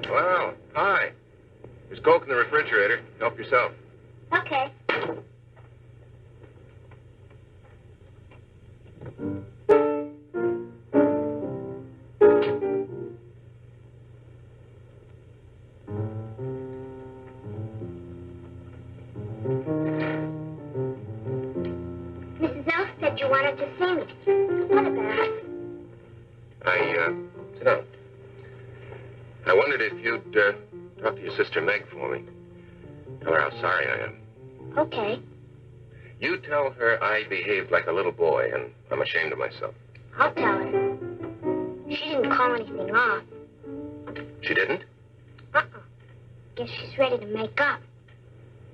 Well, hi. There's Coke in the refrigerator. Help yourself. Okay. Mrs. Elf said you wanted to see me. What about? Sit down. I wondered if you'd talk to your sister Meg for me. Tell her how sorry I am. Okay. You tell her I behaved like a little boy, and I'm ashamed of myself. I'll tell her. She didn't call anything off. She didn't? Uh-uh. Guess she's ready to make up.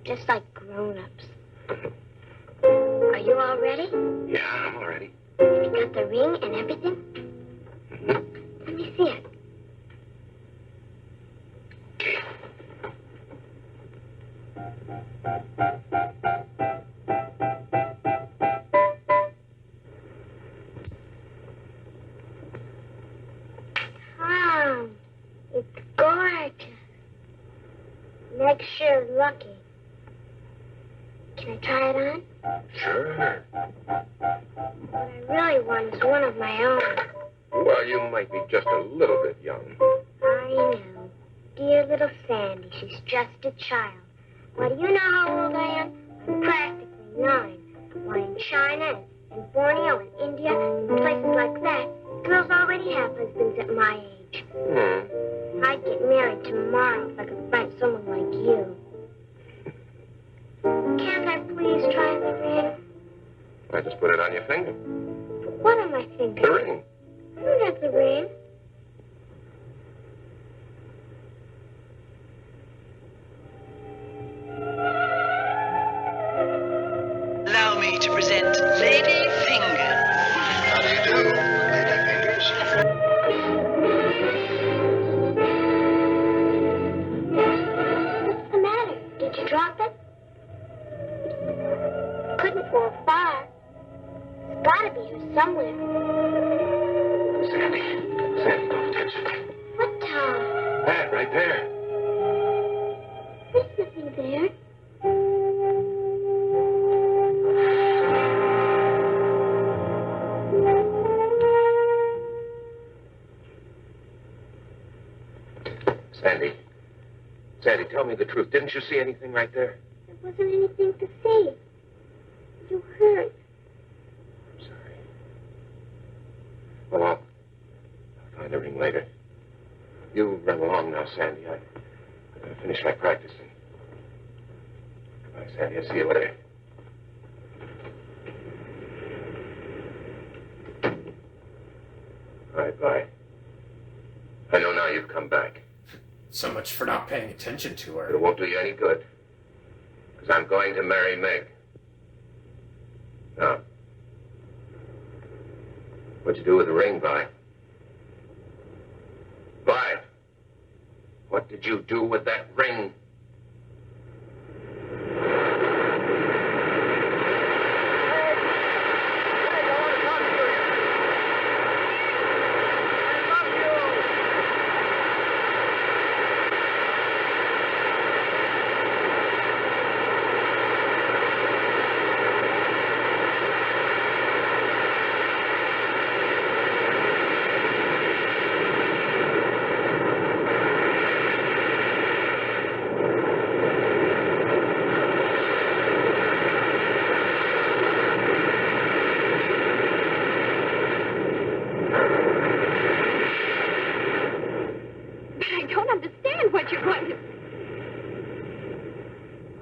Just like grown-ups. Are you all ready? Yeah, I'm all ready. Have you got the ring and everything? Mm-hmm. Let me see it. Okay. Tom, it's gorgeous. Meg's sure lucky. Can I try it on? Sure. What I really want is one of my own. Well, you might be just a little bit young. I know. Dear little Sandy, she's just a child. Why, do you know how old I am? I'm practically 9. Why, in China and Borneo and India and places like that, girls already have husbands at my age. I'd get married tomorrow if I could find someone like you. Can't I please try the ring? I just put it on your finger. What on my finger? The ring. I don't have the ring. Allow me to present Lady Fingers. How do you do, Lady Fingers? What's the matter? Did you drop it? Couldn't fall far. It's gotta be here somewhere. Sandy, don't touch it. What, Tom? That right there. There's nothing there. Sandy, tell me the truth. Didn't you see anything right there? There wasn't anything to see. You hurt. I'm sorry. Well, I'll find the ring later. You run along now, Sandy. I gotta finish my practicing. Goodbye, Sandy. I'll see you later. Bye. I know now you've come back. So much for not paying attention to her. But it won't do you any good. Because I'm going to marry Meg. Now, what'd you do with the ring, Vi? Vi, what did you do with that ring?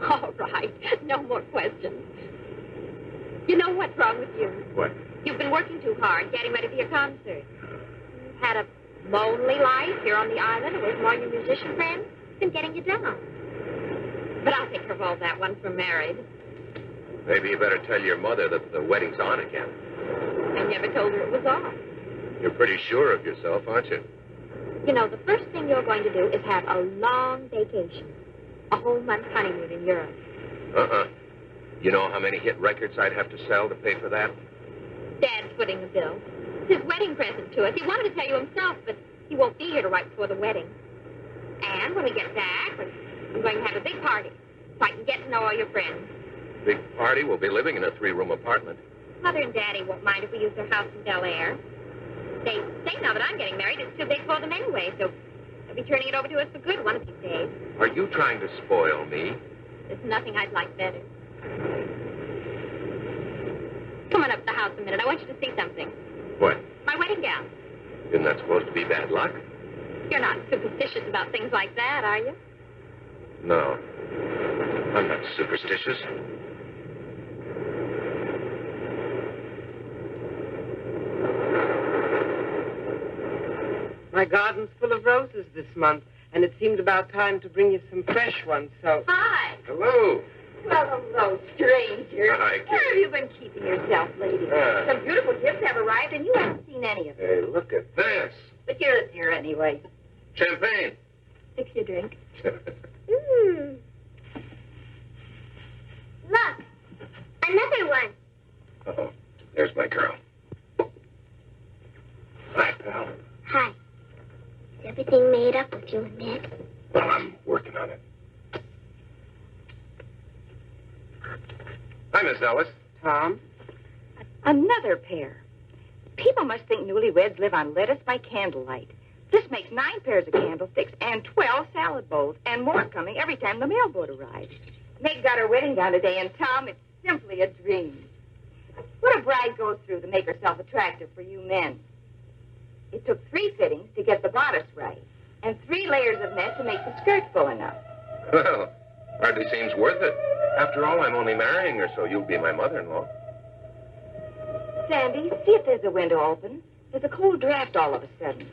All right. No more questions. You know what's wrong with you? What? You've been working too hard, getting ready for your concert. You've had a lonely life here on the island, away from all your musician friends. It's been getting you down. But I'll take care of all that once we're married. Maybe you better tell your mother that the wedding's on again. I never told her it was off. You're pretty sure of yourself, aren't you? You know, the first thing you're going to do is have a long vacation. A whole month honeymoon in Europe. You know how many hit records I'd have to sell to pay for that? Dad's footing the bill. It's his wedding present to us. He wanted to tell you himself, but he won't be here till right before the wedding. And when we get back, we're going to have a big party so I can get to know all your friends. Big party? We'll be living in a 3-room apartment. Mother and Daddy won't mind if we use their house in Bel Air. They say now that I'm getting married, it's too big for them anyway, so they'll be turning it over to us for good one of these days. Are you trying to spoil me? There's nothing I'd like better. Come on up to the house a minute. I want you to see something. What? My wedding gown. Isn't that supposed to be bad luck? You're not superstitious about things like that, are you? No. I'm not superstitious. My garden's full of roses this month, and it seemed about time to bring you some fresh ones, so... Hi. Hello. Well, hello, stranger. Hi, Where Kitty. have you been keeping yourself, lady? Some beautiful gifts have arrived, and you haven't seen any of them. Hey, look at this. But you're here anyway. Champagne. Fix your drink. Look, another one. Uh-oh. There's my girl. Hi, pal. Hi. Is everything made up with you and Ned? Well, I'm working on it. Hi, Miss Ellis. Tom? Another pair. People must think newlyweds live on lettuce by candlelight. This makes 9 pairs of candlesticks and 12 salad bowls, and more coming every time the mailboat arrives. Meg got her wedding gown today, and Tom, it's simply a dream. What a bride goes through to make herself attractive for you men. It took 3 fittings to get the bodice right, and 3 layers of net to make the skirt full enough. Well, hardly seems worth it. After all, I'm only marrying her, so you'll be my mother-in-law. Sandy, see if there's a window open. There's a cold draft all of a sudden.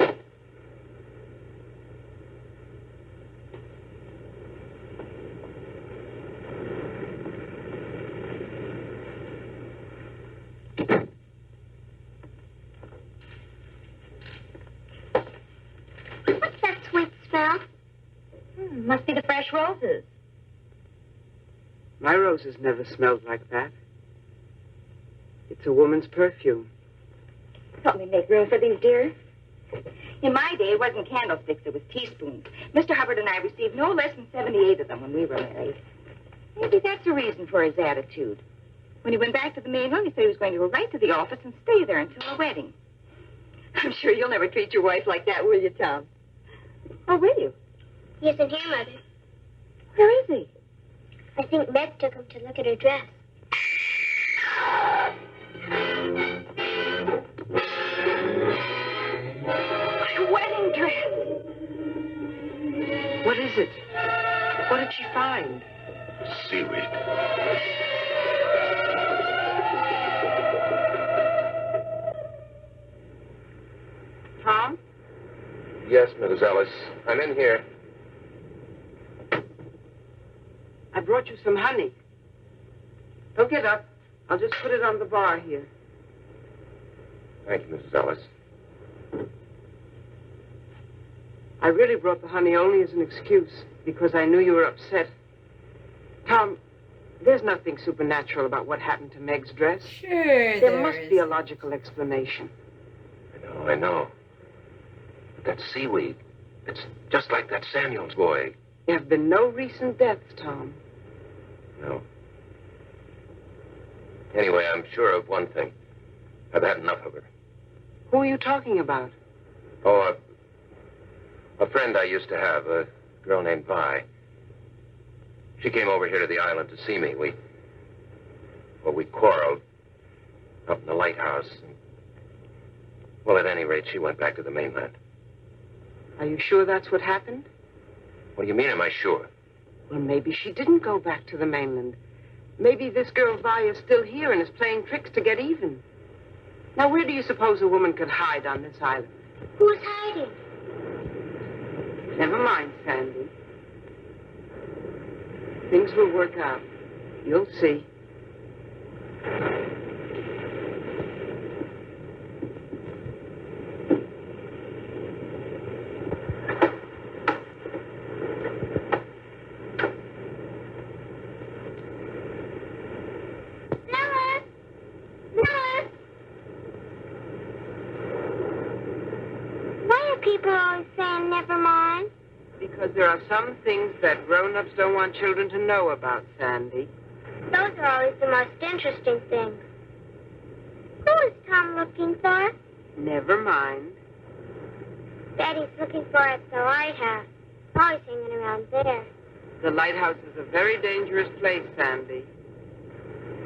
What's that sweet smell? Must be the fresh roses. My roses never smelled like that. It's a woman's perfume. Help me make room for these, dear. In my day, it wasn't candlesticks, it was teaspoons. Mr. Hubbard and I received no less than 78 of them when we were married. Maybe that's the reason for his attitude. When he went back to the mainland, he said he was going to go right to the office and stay there until the wedding. I'm sure you'll never treat your wife like that, will you, Tom? Or will you? He isn't here, Mother. Where is he? I think Meg took him to look at her dress. My wedding dress. What is it? What did she find? Seaweed. Tom? Yes, Mrs. Ellis. I'm in here. I brought you some honey. Don't get up. I'll just put it on the bar here. Thank you, Mrs. Ellis. I really brought the honey only as an excuse, because I knew you were upset. Tom, there's nothing supernatural about what happened to Meg's dress. Sure, There must be a logical explanation. I know. But that seaweed, it's just like that Samuels boy. There have been no recent deaths, Tom. No. Anyway, I'm sure of one thing. I've had enough of her. Who are you talking about? Oh, a friend I used to have, a girl named Vi. She came over here to the island to see me. We quarreled up in the lighthouse. Well, at any rate, she went back to the mainland. Are you sure that's what happened? What do you mean, am I sure? Well, maybe she didn't go back to the mainland. Maybe this girl Vi is still here and is playing tricks to get even. Now, where do you suppose a woman could hide on this island? Who's hiding? Never mind, Sandy. Things will work out. You'll see. never mind? Because there are some things that grown-ups don't want children to know about, Sandy. Those are always the most interesting things. Who is Tom looking for? Never mind. Daddy's looking for it at the lighthouse. Always hanging around there. The lighthouse is a very dangerous place, Sandy.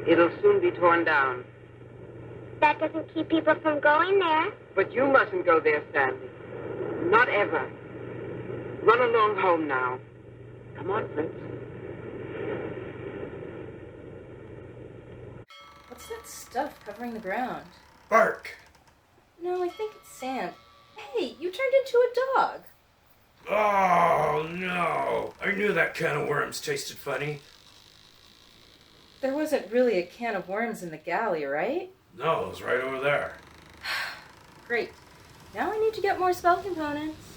It'll soon be torn down. That doesn't keep people from going there. But you mustn't go there, Sandy. Not ever. Run along home now. Come on, Fritz. What's that stuff covering the ground? Bark! No, I think it's sand. Hey, you turned into a dog. Oh, no. I knew that can of worms tasted funny. There wasn't really a can of worms in the galley, right? No, it was right over there. Great. Now I need to get more spell components.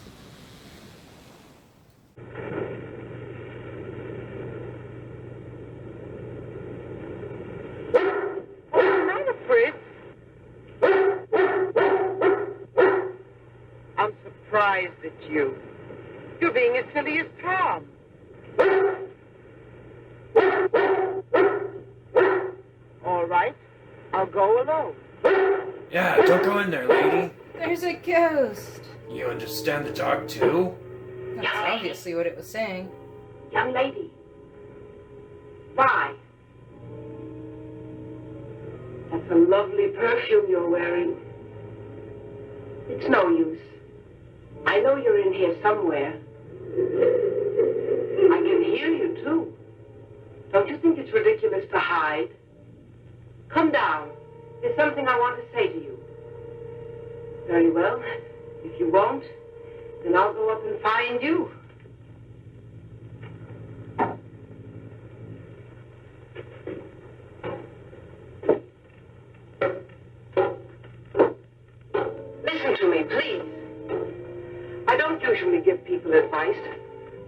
What's the matter, Fritz? I'm surprised at you. You're being as silly as Tom. All right, I'll go alone. Yeah, don't go in there, lady. There's a ghost. You understand the dog, too? That's obviously what it was saying. Young lady. Why? That's a lovely perfume you're wearing. It's no use. I know you're in here somewhere. I can hear you, too. Don't you think it's ridiculous to hide? Come down. There's something I want to say to you. Very well. If you won't, then I'll go up and find you. Listen to me, please. I don't usually give people advice,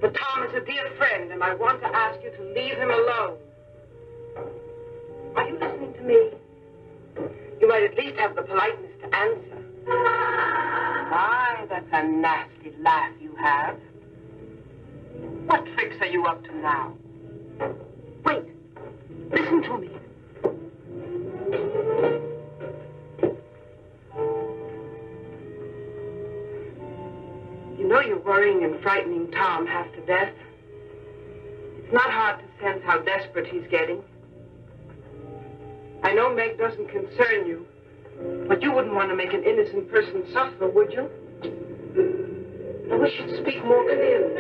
but Tom is a dear friend, and I want to ask you to leave him alone. Are you listening to me? You might at least have the politeness to answer. My, that's a nasty laugh you have. What tricks are you up to now? Wait. Listen to me. You know you're worrying and frightening Tom half to death. It's not hard to sense how desperate he's getting. I know Meg doesn't concern you, but you wouldn't want to make an innocent person suffer, would you? I wish you'd speak more clearly.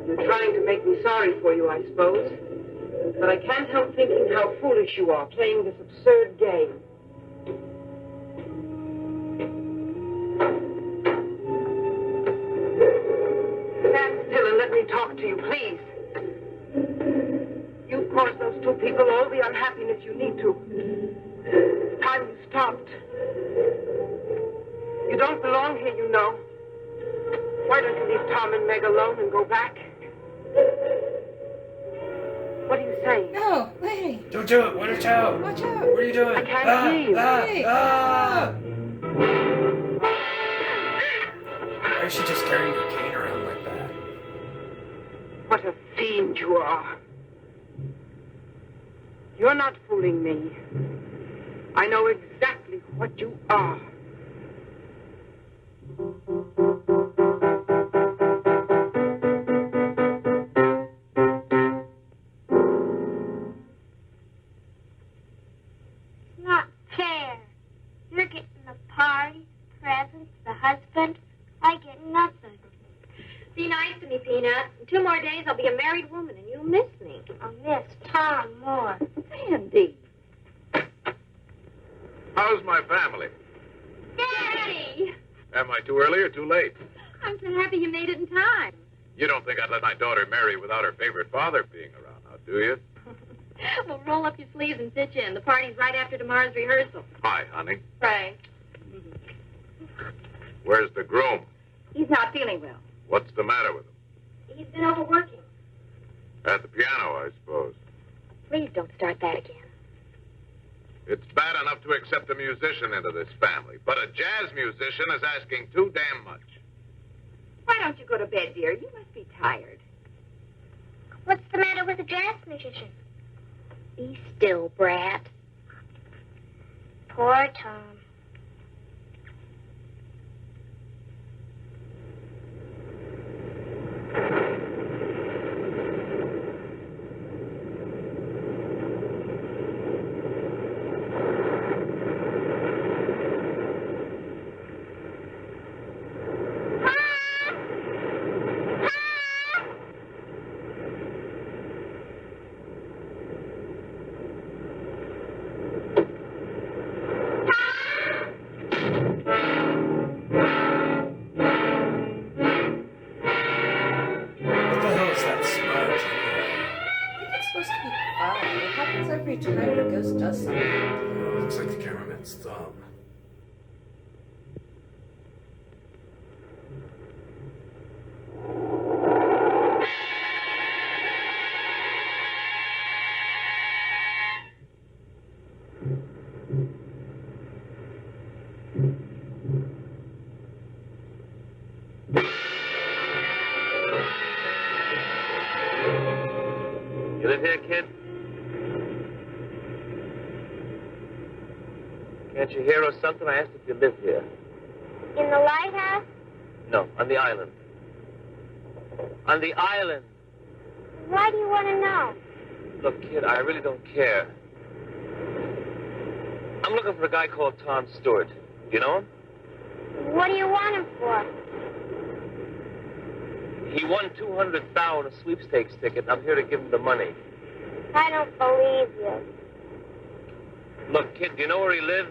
You're trying to make me sorry for you, I suppose. But I can't help thinking how foolish you are playing this absurd game. Stand still and let me talk to you, please. You've caused those two people all the unhappiness you need to. It's time you stopped. You don't belong here, you know. Why don't you leave Tom and Meg alone and go back? What are you saying? No, lady. Don't do it. Watch out. Watch out. What are you doing? I can't hear you. Hey. Why is she just carrying her cane around like that? What a fiend you are. You're not fooling me. I know exactly what you are. It's not fair. You're getting the party, presents, the husband. I get nothing. Be nice to me, Peanut. In 2 more days, I'll be a married woman, and you'll miss me. I'll miss Tom more. Sandy. How's my family? Daddy! Am I too early or too late? I'm so happy you made it in time. You don't think I'd let my daughter marry without her favorite father being around, now, do you? Well, roll up your sleeves and pitch in. The party's right after tomorrow's rehearsal. Hi, honey. Frank. Where's the groom? He's not feeling well. What's the matter with him? He's been overworking. At the piano, I suppose. Please don't start that again. It's bad enough to accept a musician into this family, but a jazz musician is asking too damn much. Why don't you go to bed, dear? You must be tired. What's the matter with a jazz musician? Be still, brat. Poor Tom. It happens every time a ghost does something. Oh, looks like the cameraman's thumb. You live here, kid? Can't you hear or something? I asked if you live here. In the lighthouse? No, on the island. On the island. Why do you want to know? Look, kid, I really don't care. I'm looking for a guy called Tom Stewart. Do you know him? What do you want him for? He won $200,000 on a sweepstakes ticket, and I'm here to give him the money. I don't believe you. Look, kid, do you know where he lives?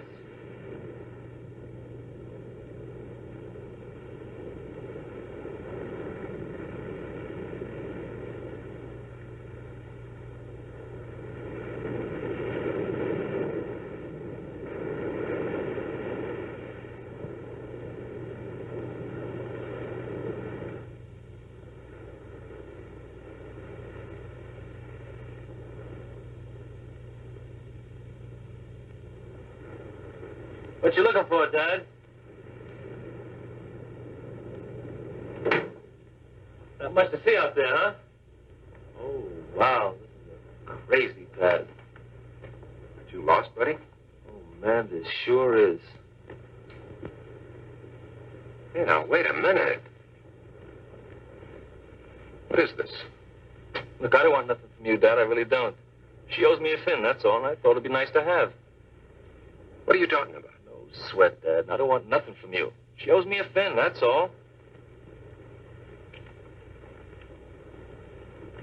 What you looking for, Dad? Not much to see out there, huh? Oh, wow. This is a crazy pad. Aren't you lost, buddy? Oh, man, this sure is. Hey, now, wait a minute. What is this? Look, I don't want nothing from you, Dad. I really don't. She owes me a fin, that's all, and I thought it'd be nice to have. What are you talking about? No sweat, Dad. I don't want nothing from you. She owes me a fin, that's all.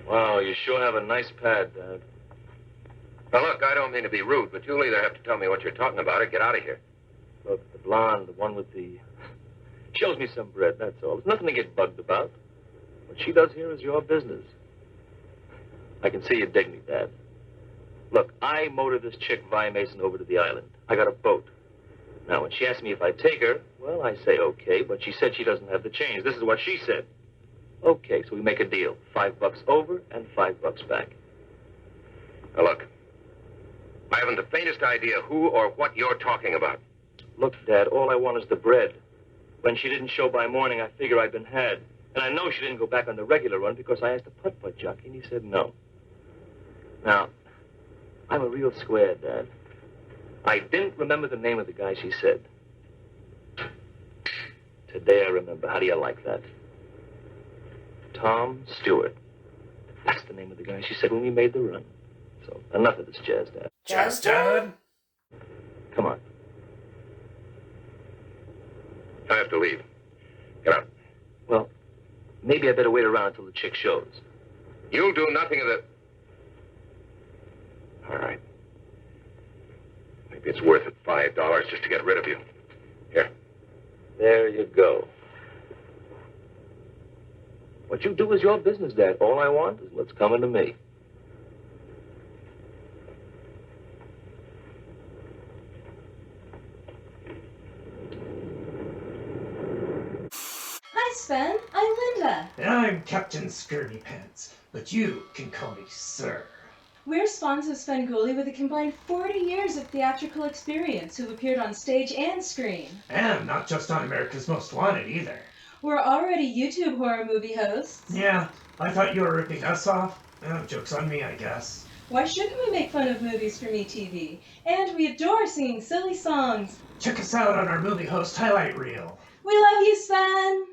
Wow, you sure have a nice pad, Dad. Now, look, I don't mean to be rude, but you'll either have to tell me what you're talking about or get out of here. Look, the blonde, the one with the... She owes me some bread, that's all. There's nothing to get bugged about. What she does here is your business. I can see you dig me, Dad. Look, I motored this chick, Vi Mason, over to the island. I got a boat. Now, when she asked me if I'd take her, well, I say okay, but she said she doesn't have the change. This is what she said. Okay, so we make a deal. $5 over and $5 back. Now, look, I haven't the faintest idea who or what you're talking about. Look, Dad, all I want is the bread. When she didn't show by morning, I figure I'd been had. And I know she didn't go back on the regular run because I asked the putt-putt jockey, and he said no. Now, I'm a real square, Dad. I didn't remember the name of the guy she said. Today I remember. How do you like that? Tom Stewart. That's the name of the guy she said when we made the run. So, enough of this jazz, Dad. Jazz, Dad? Come on. I have to leave. Get out. Well, maybe I better wait around until the chick shows. You'll do nothing of the... All right. Maybe it's worth it, $5 just to get rid of you. Here. There you go. What you do is your business, Dad. All I want is what's coming to me. Hi, Sven. I'm Linda. And I'm Captain Scurvy Pants, but you can call me Sir. We're sponsors of Svengoolie with a combined 40 years of theatrical experience who've appeared on stage and screen. And not just on America's Most Wanted either. We're already YouTube horror movie hosts. Yeah, I thought you were ripping us off. Oh, joke's on me, I guess. Why shouldn't we make fun of movies for MeTV? And we adore singing silly songs. Check us out on our movie host highlight reel. We love you, Sven!